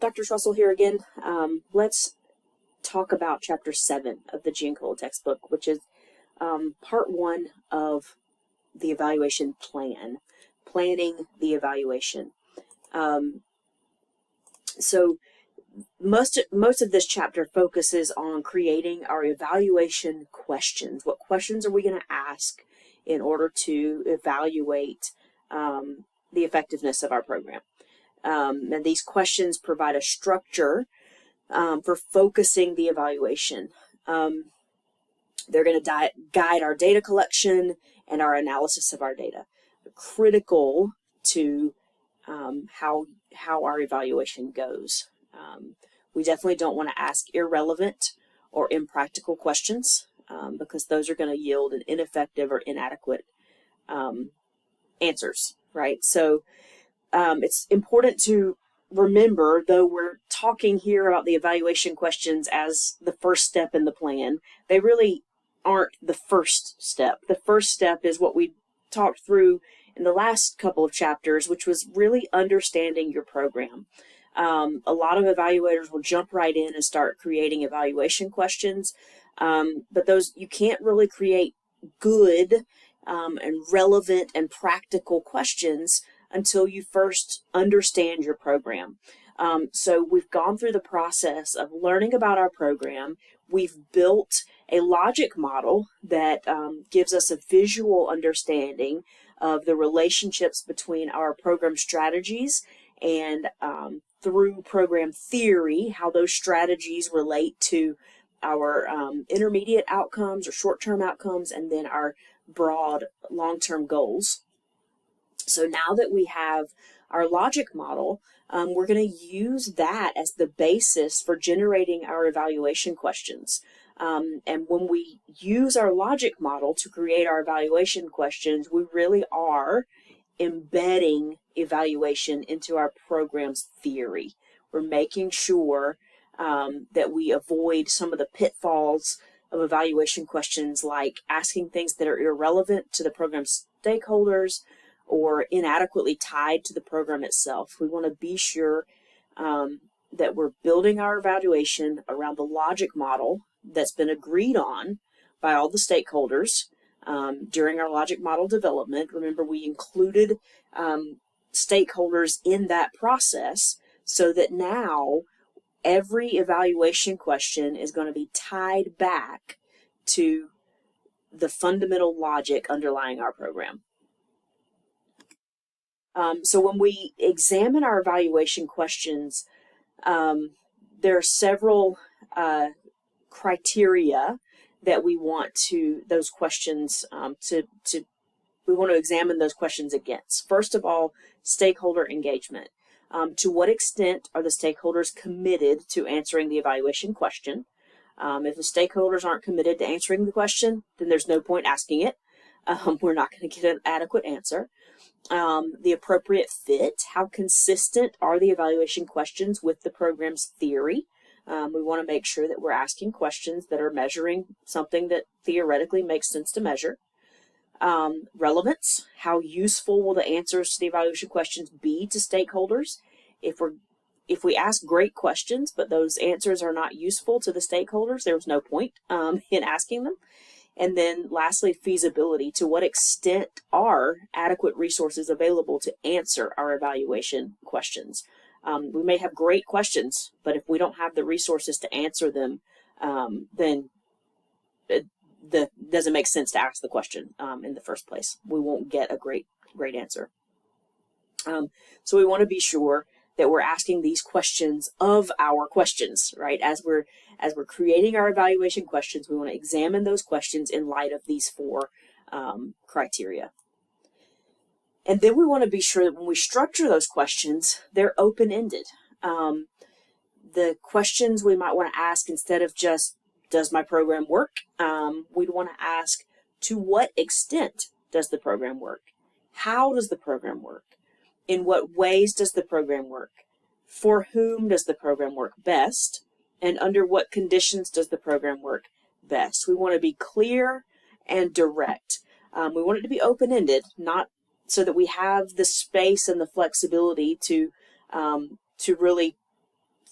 Dr. Russell here again. Let's talk about Chapter 7 of the Giancola textbook, which is part 1 of the evaluation plan, planning the evaluation. So most of this chapter focuses on creating our evaluation questions. What questions are we going to ask in order to evaluate the effectiveness of our program? And these questions provide a structure for focusing the evaluation. They're going to guide our data collection and our analysis of our data. Critical to how our evaluation goes. We definitely don't want to ask irrelevant or impractical questions because those are going to yield an ineffective or inadequate answers, right? So it's important to remember, though we're talking here about the evaluation questions as the first step in the plan, they really aren't the first step. The first step is what we talked through in the last couple of chapters, which was really understanding your program. A lot of evaluators will jump right in and start creating evaluation questions, but those you can't really create good and relevant and practical questions until you first understand your program. So we've gone through the process of learning about our program. We've built a logic model that gives us a visual understanding of the relationships between our program strategies and through program theory, how those strategies relate to our intermediate outcomes or short-term outcomes, and then our broad long-term goals. So now that we have our logic model, we're going to use that as the basis for generating our evaluation questions. And when we use our logic model to create our evaluation questions, we really are embedding evaluation into our program's theory. We're making sure that we avoid some of the pitfalls of evaluation questions, like asking things that are irrelevant to the program stakeholders or inadequately tied to the program itself. We want to be sure that we're building our evaluation around the logic model that's been agreed on by all the stakeholders during our logic model development. Remember, we included stakeholders in that process so that now every evaluation question is going to be tied back to the fundamental logic underlying our program. So when we examine our evaluation questions, there are several criteria that we want those questions we want to examine those questions against. First of all, stakeholder engagement. To what extent are the stakeholders committed to answering the evaluation question? If the stakeholders aren't committed to answering the question, then there's no point asking it. We're not going to get an adequate answer. The appropriate fit. How consistent are the evaluation questions with the program's theory? We want to make sure that we're asking questions that are measuring something that theoretically makes sense to measure. Relevance. How useful will the answers to the evaluation questions be to stakeholders? If we ask great questions, but those answers are not useful to the stakeholders, there's no point in asking them. And then lastly, feasibility. To what extent are adequate resources available to answer our evaluation questions? We may have great questions, but if we don't have the resources to answer them, then it doesn't make sense to ask the question in the first place. We won't get a great answer. So we want to be sure that we're asking these questions of our questions, right? As we're creating our evaluation questions, we want to examine those questions in light of these 4 criteria. And then we want to be sure that when we structure those questions, they're open-ended. The questions we might want to ask, instead of just, does my program work? We'd want to ask, to what extent does the program work? How does the program work? In what ways does the program work? For whom does the program work best? And under what conditions does the program work best? We want to be clear and direct. We want it to be open-ended, not so that we have the space and the flexibility to really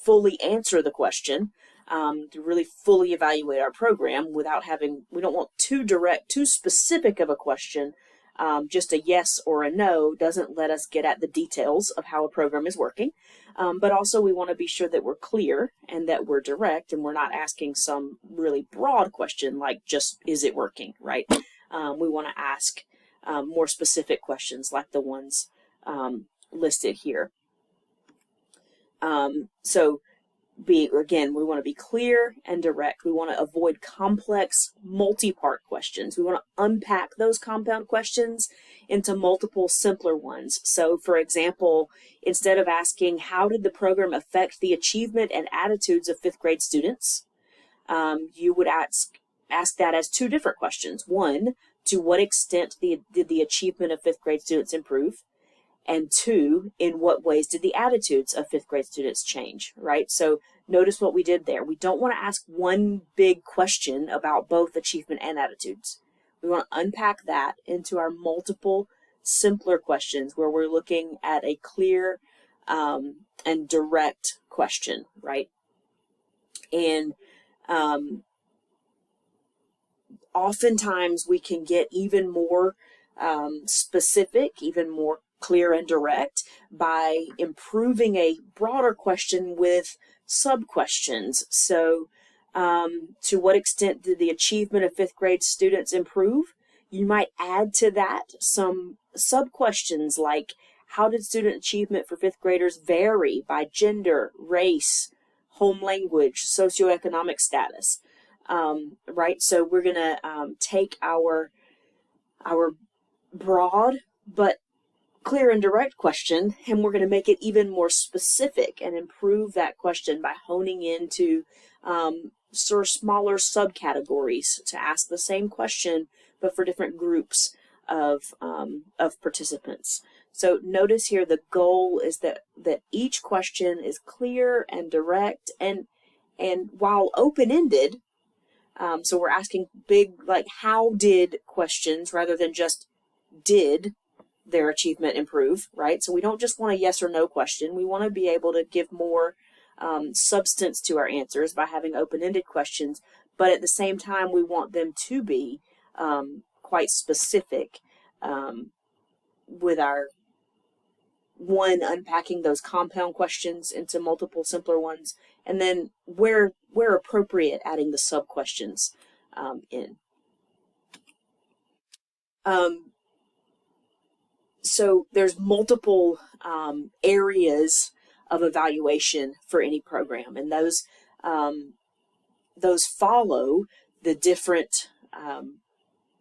fully answer the question, to really fully evaluate our program without having, we don't want too direct, too specific of a question. Just a yes or a no doesn't let us get at the details of how a program is working. But also we want to be sure that we're clear and that we're direct and we're not asking some really broad question like just, is it working, right? We want to ask more specific questions like the ones listed here. Again, we want to be clear and direct. We want to avoid complex multi-part questions. We want to unpack those compound questions into multiple simpler ones. So for example, instead of asking how did the program affect the achievement and attitudes of fifth grade students, you would ask that as two different questions. One, to what extent did the achievement of fifth grade students improve? And two, in what ways did the attitudes of fifth grade students change, right? So notice what we did there. We don't want to ask one big question about both achievement and attitudes. We want to unpack that into our multiple simpler questions where we're looking at a clear and direct question, right? And oftentimes we can get even more specific, even more clear and direct by improving a broader question with sub-questions. So to what extent did the achievement of fifth grade students improve? You might add to that some sub-questions like, how did student achievement for fifth graders vary by gender, race, home language, socioeconomic status? Right, so we're going to take our broad but clear and direct question, and we're going to make it even more specific and improve that question by honing into sort of smaller subcategories to ask the same question but for different groups of participants. So notice here the goal is that each question is clear and direct and while open-ended. So we're asking big, like, how did questions rather than just did their achievement improve, right? So we don't just want a yes or no question. We want to be able to give more substance to our answers by having open-ended questions, but at the same time we want them to be quite specific with our unpacking those compound questions into multiple simpler ones, and then where appropriate, adding the sub-questions in. So there's multiple areas of evaluation for any program, and those follow the different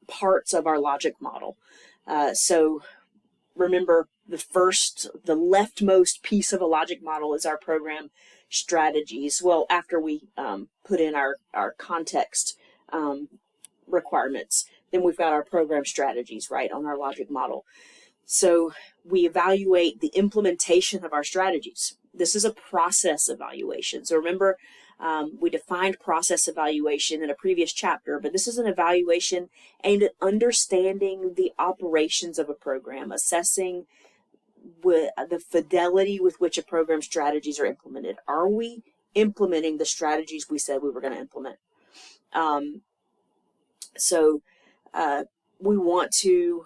parts of our logic model. So remember, the leftmost piece of a logic model is our program strategies. Well, after we put in our context requirements, then we've got our program strategies, right, on our logic model. So we evaluate the implementation of our strategies. This is a process evaluation. So remember, we defined process evaluation in a previous chapter, but this is an evaluation aimed at understanding the operations of a program, assessing the fidelity with which a program's strategies are implemented. Are we implementing the strategies we said we were going to implement? We want to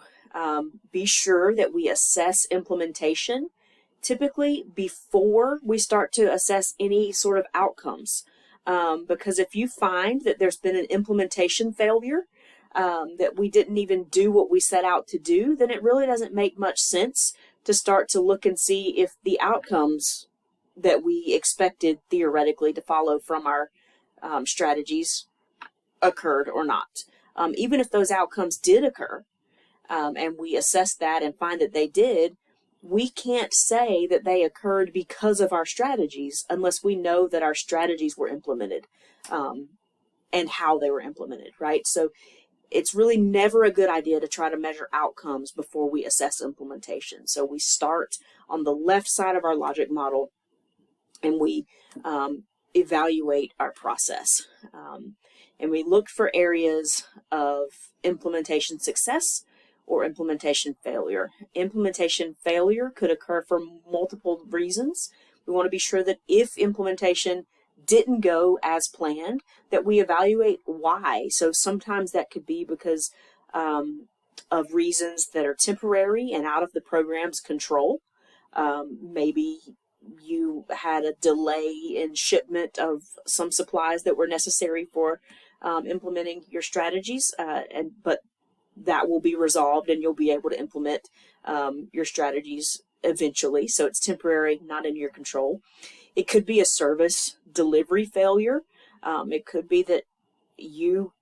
be sure that we assess implementation typically before we start to assess any sort of outcomes. Because if you find that there's been an implementation failure, that we didn't even do what we set out to do, then it really doesn't make much sense to start to look and see if the outcomes that we expected theoretically to follow from our strategies occurred or not. Even if those outcomes did occur, and we assess that and find that they did, we can't say that they occurred because of our strategies unless we know that our strategies were implemented and how they were implemented, right? So it's really never a good idea to try to measure outcomes before we assess implementation. So we start on the left side of our logic model and we evaluate our process. And we look for areas of implementation success or implementation failure. Implementation failure could occur for multiple reasons. We want to be sure that if implementation didn't go as planned, that we evaluate why. So sometimes that could be because of reasons that are temporary and out of the program's control. Maybe you had a delay in shipment of some supplies that were necessary for implementing your strategies, but that will be resolved and you'll be able to implement your strategies eventually. So it's temporary, not in your control. It could be a service delivery failure. It could be that you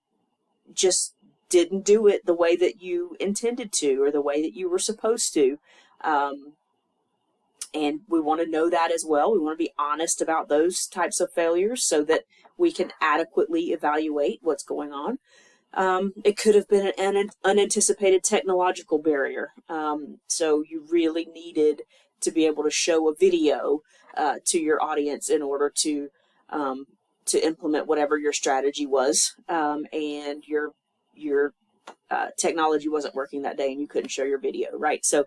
just didn't do it the way that you intended to or the way that you were supposed to. And we want to know that as well. We want to be honest about those types of failures so that we can adequately evaluate what's going on. It could have been an unanticipated technological barrier. So you really needed to be able to show a video to your audience in order to implement whatever your strategy was, and your technology wasn't working that day and you couldn't show your video, right? So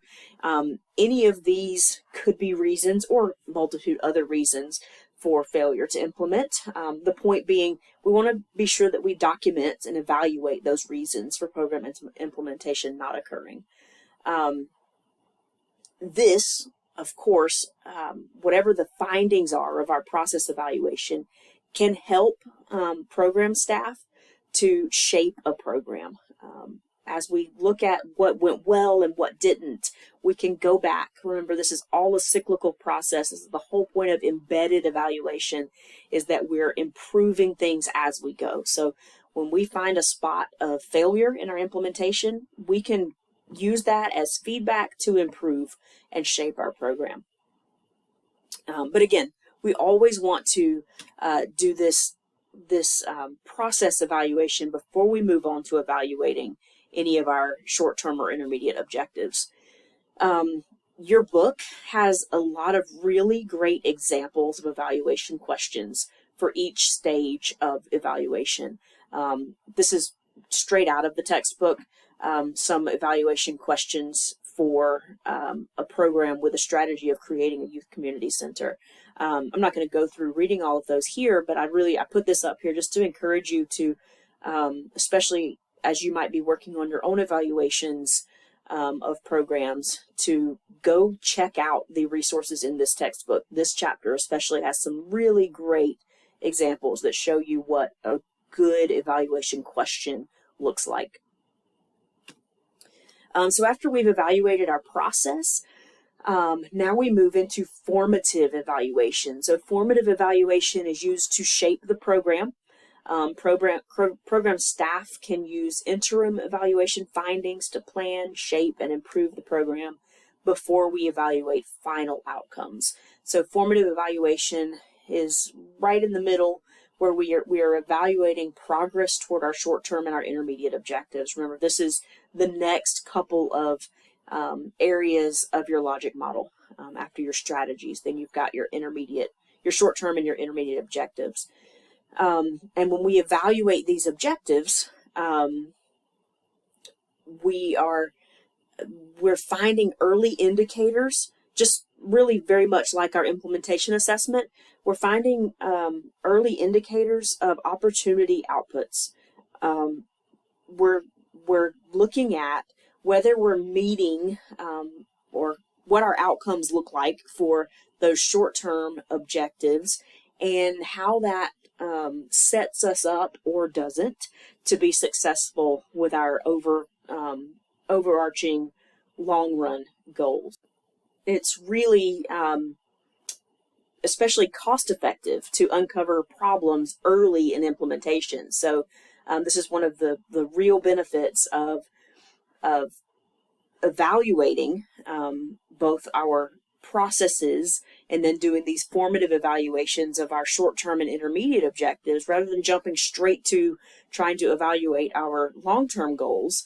any of these could be reasons, or multitude other reasons, for failure to implement. The point being, we want to be sure that we document and evaluate those reasons for program implementation not occurring. This, of course, whatever the findings are of our process evaluation, can help program staff to shape a program. As we look at what went well and what didn't, we can go back. Remember, this is all a cyclical process. This is the whole point of embedded evaluation, is that we're improving things as we go. So when we find a spot of failure in our implementation, we can use that as feedback to improve and shape our program. But again, we always want to do this process evaluation before we move on to evaluating any of our short-term or intermediate objectives. Your book has a lot of really great examples of evaluation questions for each stage of evaluation. This is straight out of the textbook, some evaluation questions for a program with a strategy of creating a youth community center. I'm not going to go through reading all of those here, but I put this up here just to encourage you to, especially as you might be working on your own evaluations of programs, to go check out the resources in this textbook. This chapter especially has some really great examples that show you what a good evaluation question looks like. So after we've evaluated our process, now we move into formative evaluation. So formative evaluation is used to shape the program. Program staff can use interim evaluation findings to plan, shape, and improve the program before we evaluate final outcomes. So formative evaluation is right in the middle, where we are evaluating progress toward our short-term and our intermediate objectives. Remember, this is the next couple of areas of your logic model. After your strategies, then you've got your short-term and your intermediate objectives. And when we evaluate these objectives, we're finding early indicators, just really very much like our implementation assessment. We're finding early indicators of opportunity outputs. We're looking at whether we're meeting or what our outcomes look like for those short-term objectives, and how that sets us up or doesn't to be successful with our overarching long-run goals. It's really especially cost-effective to uncover problems early in implementation. So this is one of the real benefits of evaluating both our processes and then doing these formative evaluations of our short-term and intermediate objectives, rather than jumping straight to trying to evaluate our long-term goals.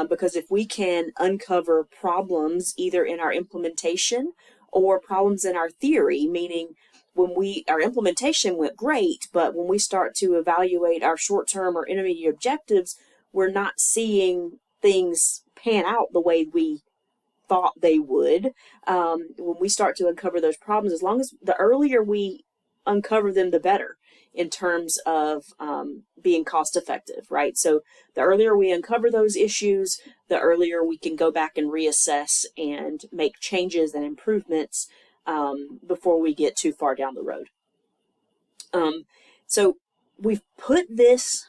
Because if we can uncover problems either in our implementation or problems in our theory, meaning when our implementation went great, but when we start to evaluate our short-term or intermediate objectives, we're not seeing things pan out the way we thought they would. When we start to uncover those problems, as long as the earlier we uncover them, the better in terms of being cost effective, right? So the earlier we uncover those issues, the earlier we can go back and reassess and make changes and improvements before we get too far down the road. So we've put this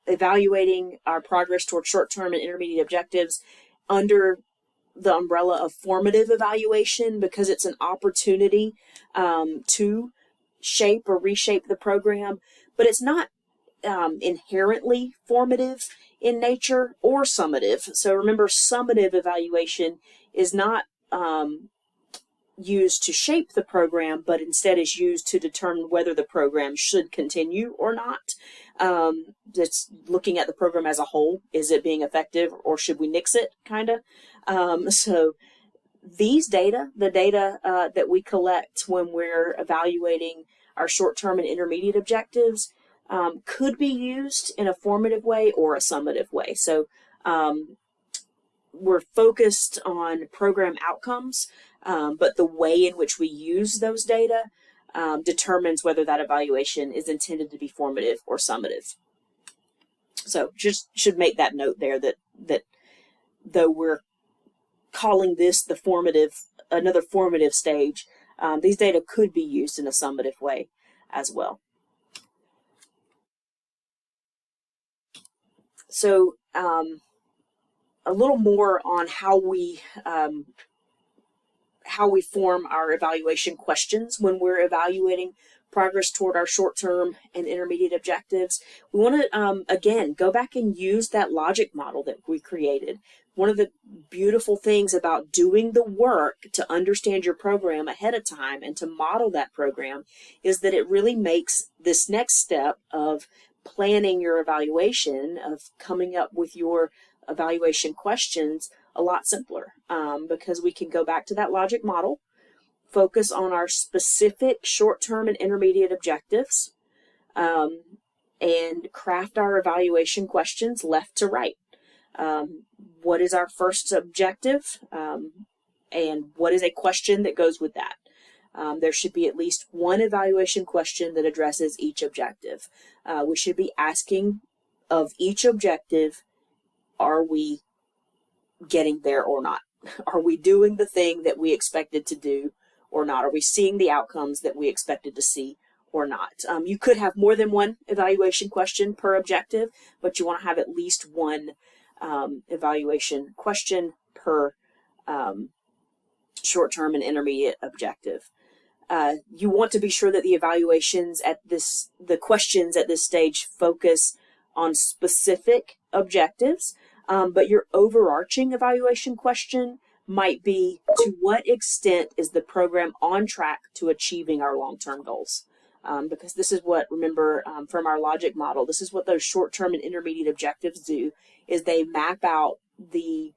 evaluating our progress toward short-term and intermediate objectives under the umbrella of formative evaluation, because it's an opportunity to shape or reshape the program, but it's not inherently formative in nature or summative. So remember, summative evaluation is not used to shape the program, but instead is used to determine whether the program should continue or not. It's looking at the program as a whole. Is it being effective, or should we nix it, kind of? So these data, the data that we collect when we're evaluating our short-term and intermediate objectives, could be used in a formative way or a summative way. So we're focused on program outcomes, but the way in which we use those data determines whether that evaluation is intended to be formative or summative. So just should make that note there, that though we're calling this the another formative stage, these data could be used in a summative way as well. So a little more on how we form our evaluation questions when we're evaluating progress toward our short-term and intermediate objectives. We want to, again, go back and use that logic model that we created. One of the beautiful things about doing the work to understand your program ahead of time and to model that program is that it really makes this next step of planning your evaluation, of coming up with your evaluation questions, a lot simpler, because we can go back to that logic model, focus on our specific short-term and intermediate objectives, and craft our evaluation questions left to right. What is our first objective, and what is a question that goes with that? There should be at least one evaluation question that addresses each objective. We should be asking of each objective, are we getting there or not? Are we doing the thing that we expected to do or not? Are we seeing the outcomes that we expected to see or not? You could have more than one evaluation question per objective, but you want to have at least one evaluation question per short-term and intermediate objective. You want to be sure that the questions at this stage focus on specific objectives, but your overarching evaluation question might be, to what extent is the program on track to achieving our long-term goals? Because this is what, remember, from our logic model, this is what those short-term and intermediate objectives do, is they map out the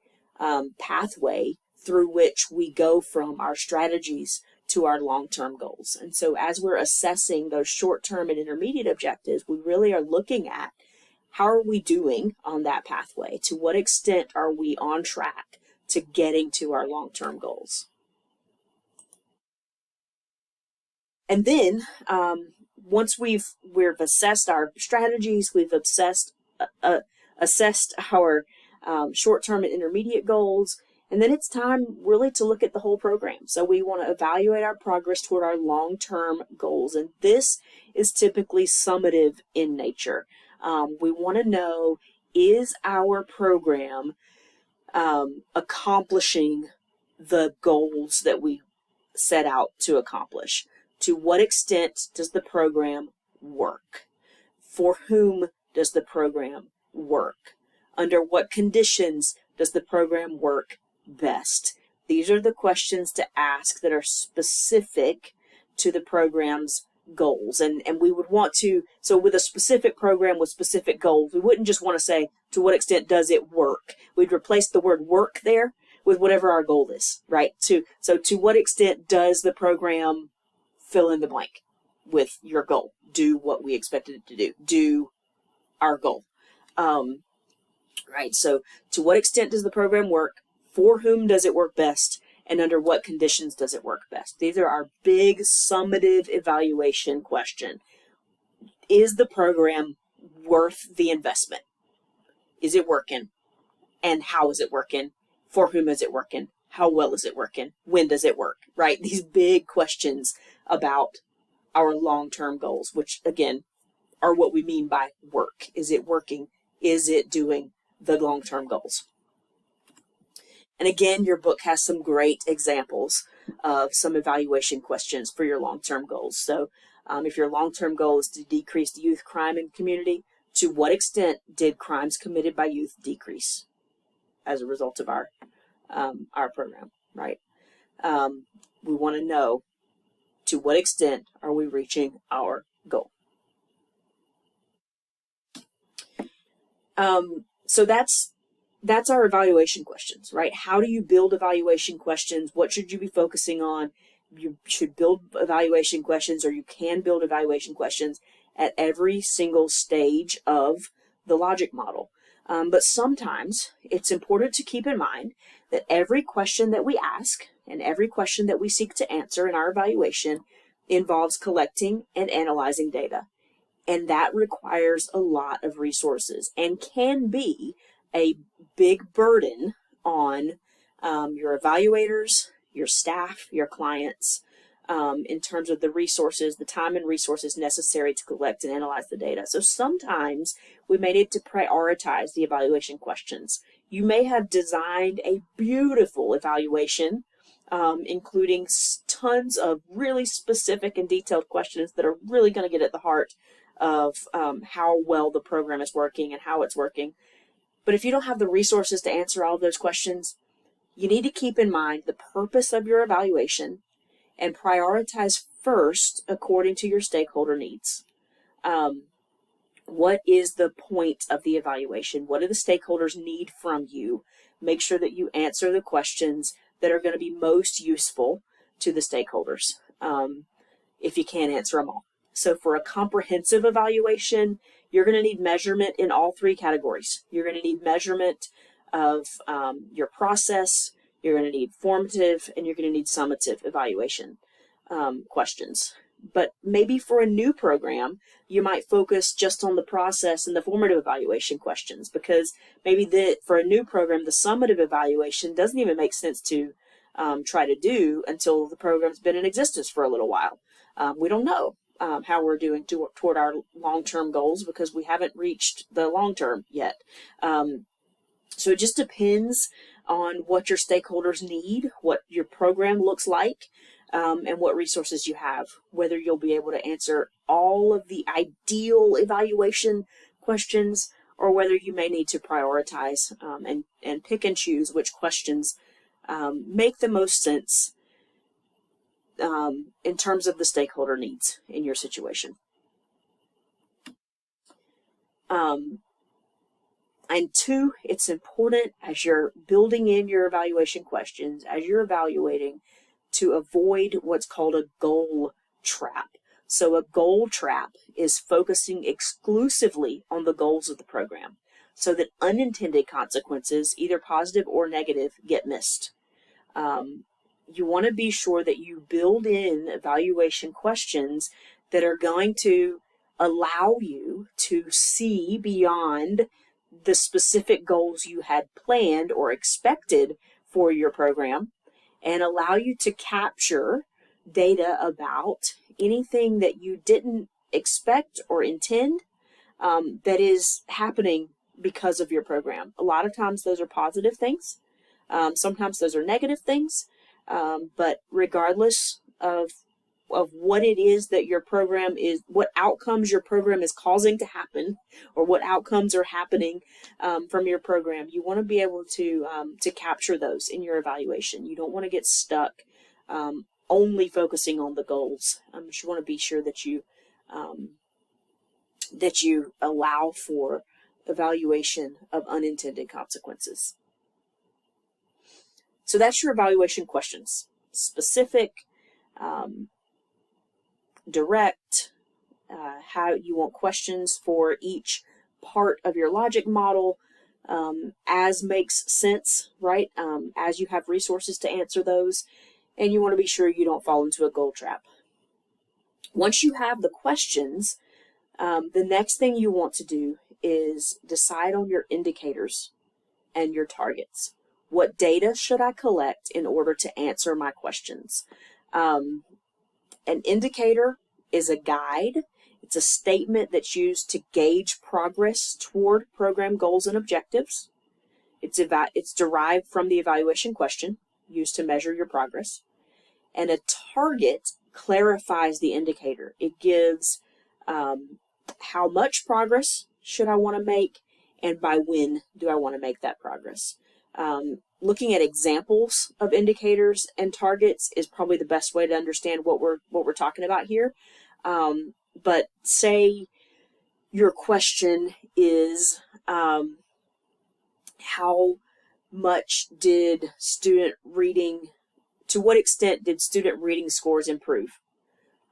pathway through which we go from our strategies to our long-term goals. And so as we're assessing those short-term and intermediate objectives, we really are looking at, how are we doing on that pathway? To what extent are we on track to getting to our long-term goals? And then once we've assessed our strategies, we've assessed our short-term and intermediate goals, and then it's time really to look at the whole program. So we want to evaluate our progress toward our long-term goals, and this is typically summative in nature. We want to know, is our program accomplishing the goals that we set out to accomplish? To what extent does the program work? For whom does the program work? Under what conditions does the program work best? These are the questions to ask that are specific to the program's goals. And we would want to, so with a specific program with specific goals, we wouldn't just want to say, to what extent does it work? We'd replace the word work there with whatever our goal is, right? So to what extent does the program fill in the blank with your goal? Do what we expected it to do. Do our goal. Right, so to what extent does the program work? For whom does it work best? And under what conditions does it work best? These are our big summative evaluation question. Is the program worth the investment? Is it working? And how is it working? For whom is it working? How well is it working? When does it work? Right? These big questions about our long-term goals, which again are what we mean by work. Is it working? Is it doing the long-term goals? And again, your book has some great examples of some evaluation questions for your long-term goals. So if your long-term goal is to decrease youth crime in the community, to what extent did crimes committed by youth decrease as a result of our program, right? We want to know, to what extent are we reaching our goal? So that's our evaluation questions, right? How do you build evaluation questions? What should you be focusing on? You should build evaluation questions, or you can build evaluation questions at every single stage of the logic model. But sometimes it's important to keep in mind that every question that we ask and every question that we seek to answer in our evaluation involves collecting and analyzing data. And that requires a lot of resources and can be a big burden on your evaluators, your staff, your clients, in terms of the resources, the time and resources necessary to collect and analyze the data. So sometimes we may need to prioritize the evaluation questions. You may have designed a beautiful evaluation, including tons of really specific and detailed questions that are really going to get at the heart of how well the program is working and how it's working. But if you don't have the resources to answer all of those questions, you need to keep in mind the purpose of your evaluation and prioritize first according to your stakeholder needs. What is the point of the evaluation? What do the stakeholders need from you? Make sure that you answer the questions that are going to be most useful to the stakeholders, if you can't answer them all. So for a comprehensive evaluation, you're going to need measurement in all three categories. You're going to need measurement of your process, you're going to need formative, and you're going to need summative evaluation questions. But maybe for a new program, you might focus just on the process and the formative evaluation questions, because maybe for a new program, the summative evaluation doesn't even make sense to try to do until the program's been in existence for a little while. We don't know how we're doing toward our long-term goals because we haven't reached the long-term yet. So it just depends on what your stakeholders need, what your program looks like, and what resources you have, whether you'll be able to answer all of the ideal evaluation questions or whether you may need to prioritize and pick and choose which questions make the most sense in terms of the stakeholder needs in your situation. And two, it's important as you're building in your evaluation questions, as you're evaluating, to avoid what's called a goal trap. So a goal trap is focusing exclusively on the goals of the program so that unintended consequences, either positive or negative, get missed. You want to be sure that you build in evaluation questions that are going to allow you to see beyond the specific goals you had planned or expected for your program and allow you to capture data about anything that you didn't expect or intend that is happening because of your program. A lot of times those are positive things. Sometimes those are negative things. But regardless of what it is that your program is, what outcomes your program is causing to happen, or what outcomes are happening from your program, you want to be able to capture those in your evaluation. You don't want to get stuck only focusing on the goals. You want to be sure that you allow for evaluation of unintended consequences. So that's your evaluation questions: specific, direct, how you want questions for each part of your logic model, as makes sense, right? As you have resources to answer those, and you want to be sure you don't fall into a goal trap. Once you have the questions, the next thing you want to do is decide on your indicators and your targets. What data should I collect in order to answer my questions? An indicator is a guide. It's a statement that's used to gauge progress toward program goals and objectives. It's derived from the evaluation question, used to measure your progress. And a target clarifies the indicator. It gives how much progress should I want to make, and by when do I want to make that progress. Looking at examples of indicators and targets is probably the best way to understand what we're talking about here. But say your question is how much did student reading, to what extent did student reading scores improve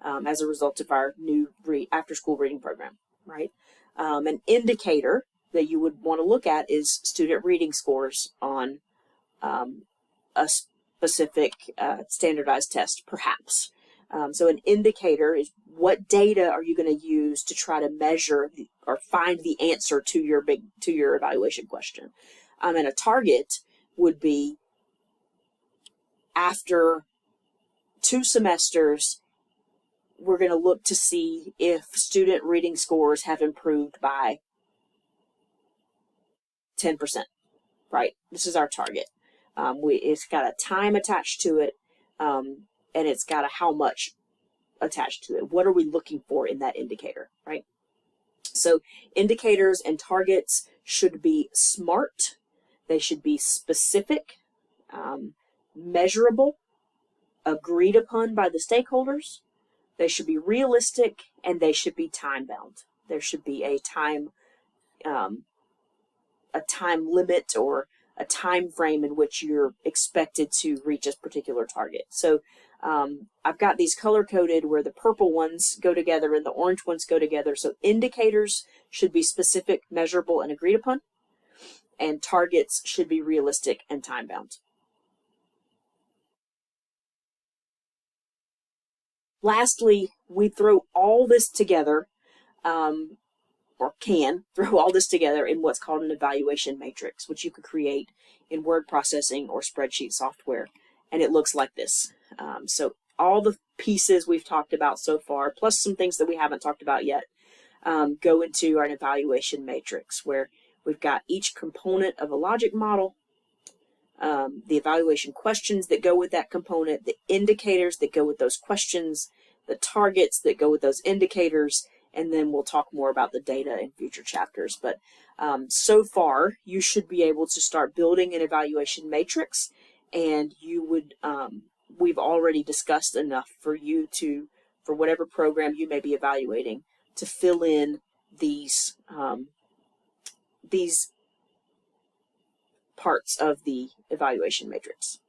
as a result of our new after-school reading program, right? An indicator that you would want to look at is student reading scores on a specific standardized test, perhaps. So an indicator is what data are you going to use to try to measure or find the answer to your evaluation question. And a target would be after 2 semesters, we're going to look to see if student reading scores have improved by 10%, right? This is our target. It's got a time attached to it, and it's got a how much attached to it. What are we looking for in that indicator, right? So indicators and targets should be SMART. They should be specific, measurable, agreed upon by the stakeholders. They should be realistic, and they should be time-bound. There should be a time limit or a time frame in which you're expected to reach a particular target. So I've got these color-coded where the purple ones go together and the orange ones go together. So indicators should be specific, measurable, and agreed upon, and targets should be realistic and time-bound. Lastly, we throw all this together, or can throw all this together in what's called an evaluation matrix, which you could create in word processing or spreadsheet software. And it looks like this. So all the pieces we've talked about so far, plus some things that we haven't talked about yet, go into an evaluation matrix where we've got each component of a logic model, the evaluation questions that go with that component, the indicators that go with those questions, the targets that go with those indicators, and then we'll talk more about the data in future chapters. But so far, you should be able to start building an evaluation matrix, and you would, we've already discussed enough for you to, for whatever program you may be evaluating, to fill in these parts of the evaluation matrix.